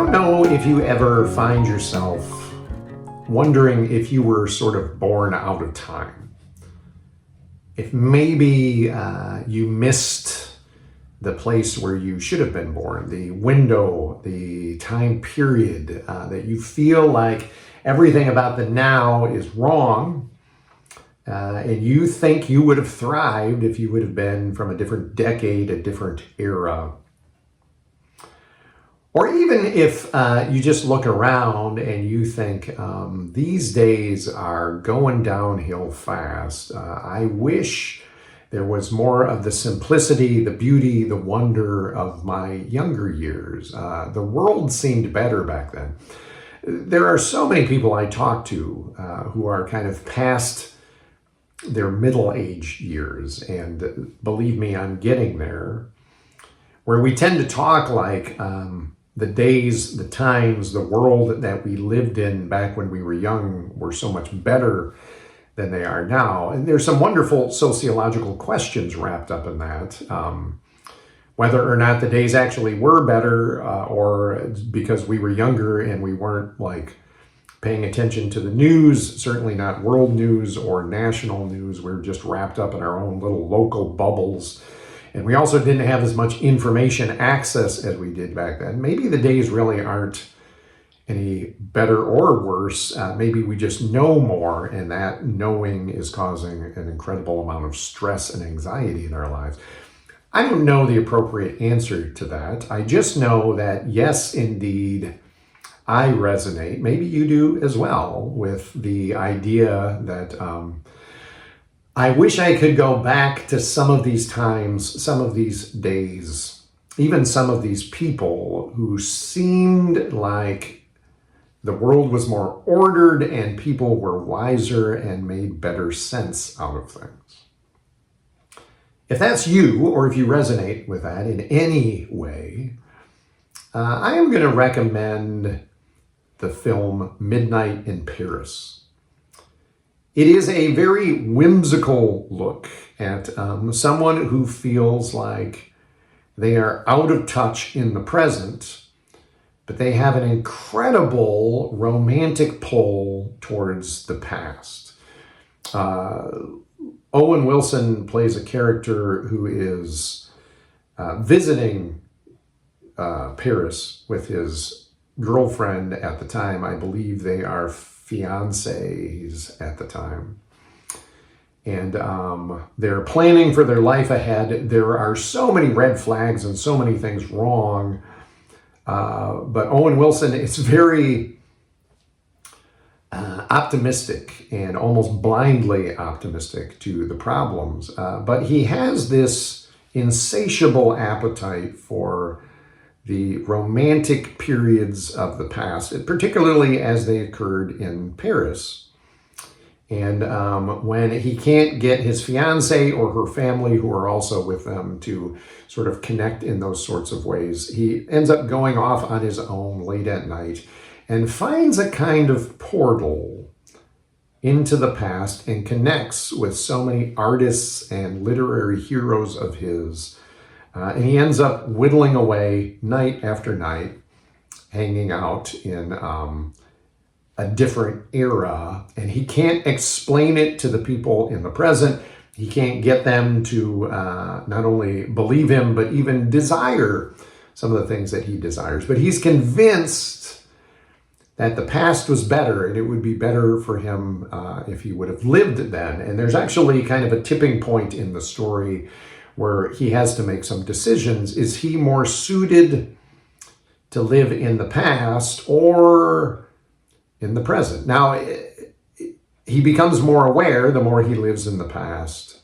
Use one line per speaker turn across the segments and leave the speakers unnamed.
don't know if you ever find yourself wondering if you were sort of born out of time. If maybe you missed the place where you should have been born, the window, the time period, that you feel like everything about the now is wrong, and you think you would have thrived if you would have been from a different decade, a different era. Or even if you just look around and you think, these days are going downhill fast. I wish there was more of the simplicity, the beauty, the wonder of my younger years. The world seemed better back then. There are so many people I talk to who are kind of past their middle-aged years, and believe me, I'm getting there, where we tend to talk like the days, the times, the world that we lived in back when we were young were so much better than they are now. And there's some wonderful sociological questions wrapped up in that. Whether or not the days actually were better, or because we were younger and we weren't like paying attention to the news, certainly not world news or national news. We're just wrapped up in our own little local bubbles. And we also didn't have as much information access as we did back then. Maybe the days really aren't any better or worse. Maybe we just know more, and that knowing is causing an incredible amount of stress and anxiety in our lives. I don't know the appropriate answer to that. I just know that, yes, indeed, I resonate, maybe you do as well, with the idea that I wish I could go back to some of these times, some of these days, even some of these people who seemed like the world was more ordered and people were wiser and made better sense out of things. If that's you, or if you resonate with that in any way, I am going to recommend the film Midnight in Paris. It is a very whimsical look at someone who feels like they are out of touch in the present, but they have an incredible romantic pull towards the past. Owen Wilson plays a character who is visiting Paris with his girlfriend at the time. I believe they are fiancés at the time. And they're planning for their life ahead. There are so many red flags and so many things wrong. But Owen Wilson is very optimistic and almost blindly optimistic to the problems. But he has this insatiable appetite for the romantic periods of the past, particularly as they occurred in Paris. And when he can't get his fiancée or her family, who are also with them, to sort of connect in those sorts of ways, he ends up going off on his own late at night and finds a kind of portal into the past and connects with so many artists and literary heroes of his. And he ends up whittling away night after night, hanging out in a different era. And he can't explain it to the people in the present. He can't get them to not only believe him, but even desire some of the things that he desires. But he's convinced that the past was better, and it would be better for him if he would have lived then. And there's actually kind of a tipping point in the story where he has to make some decisions. Is he more suited to live in the past or in the present? Now, he becomes more aware, the more he lives in the past,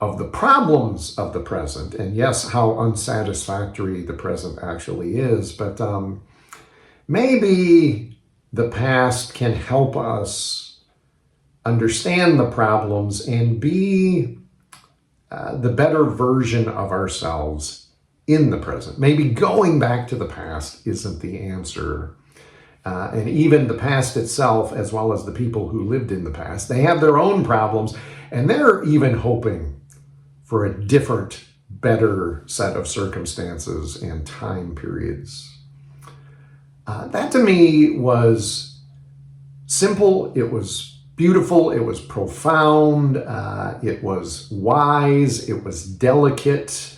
of the problems of the present. And yes, how unsatisfactory the present actually is. But maybe the past can help us understand the problems and be the better version of ourselves in the present. Maybe going back to the past isn't the answer. And even the past itself, as well as the people who lived in the past, they have their own problems, and they're even hoping for a different, better set of circumstances and time periods. That to me was simple, it was beautiful, it was profound, it was wise, it was delicate,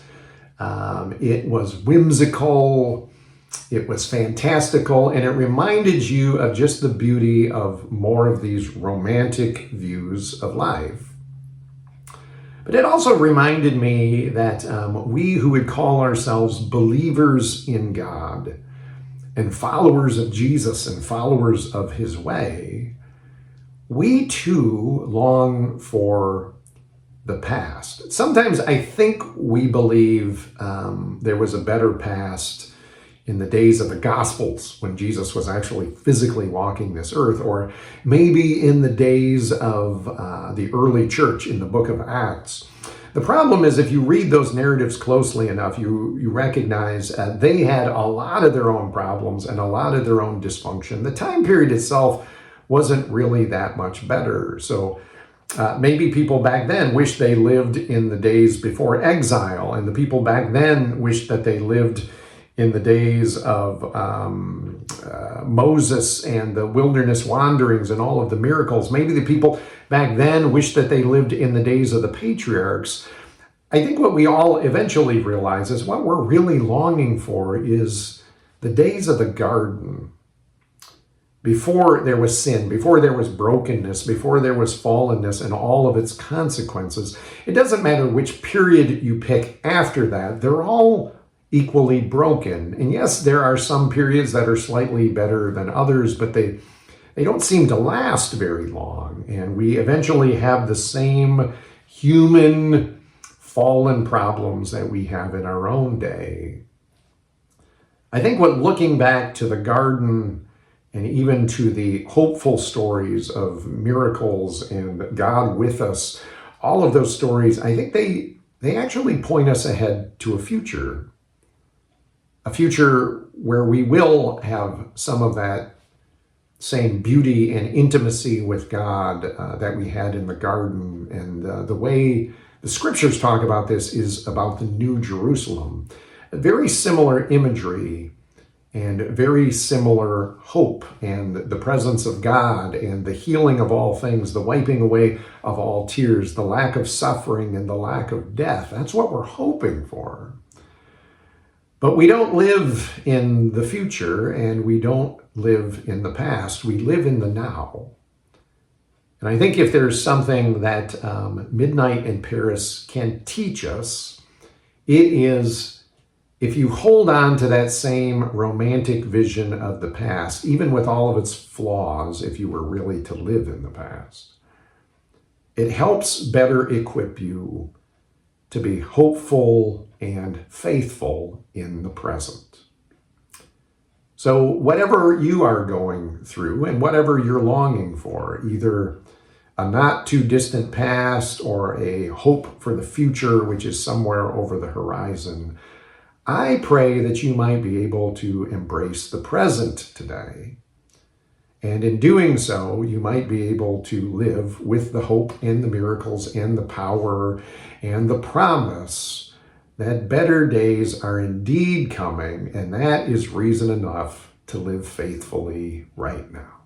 it was whimsical, it was fantastical, and it reminded you of just the beauty of more of these romantic views of life. But it also reminded me that we who would call ourselves believers in God and followers of Jesus and followers of his way, we too long for the past. Sometimes I think we believe there was a better past in the days of the Gospels when Jesus was actually physically walking this earth, or maybe in the days of the early church in the book of Acts. The problem is, if you read those narratives closely enough, you recognize they had a lot of their own problems and a lot of their own dysfunction. The time period itself wasn't really that much better. So maybe people back then wished they lived in the days before exile, and the people back then wished that they lived in the days of Moses and the wilderness wanderings and all of the miracles. Maybe the people back then wished that they lived in the days of the patriarchs. I think what we all eventually realize is what we're really longing for is the days of the garden. Before there was sin, before there was brokenness, before there was fallenness and all of its consequences. It doesn't matter which period you pick after that, they're all equally broken. And yes, there are some periods that are slightly better than others, but they don't seem to last very long. And we eventually have the same human fallen problems that we have in our own day. I think what looking back to the garden and even to the hopeful stories of miracles and God with us, all of those stories, I think they actually point us ahead to a future where we will have some of that same beauty and intimacy with God that we had in the garden. And the way the scriptures talk about this is about the New Jerusalem. Very similar imagery and very similar hope and the presence of God and the healing of all things, the wiping away of all tears, the lack of suffering and the lack of death. That's what we're hoping for. But we don't live in the future and we don't live in the past. We live in the now. And I think if there's something that Midnight in Paris can teach us, it is if you hold on to that same romantic vision of the past, even with all of its flaws, if you were really to live in the past, it helps better equip you to be hopeful and faithful in the present. So whatever you are going through and whatever you're longing for, either a not too distant past or a hope for the future, which is somewhere over the horizon, I pray that you might be able to embrace the present today. And in doing so, you might be able to live with the hope and the miracles and the power and the promise that better days are indeed coming, and that is reason enough to live faithfully right now.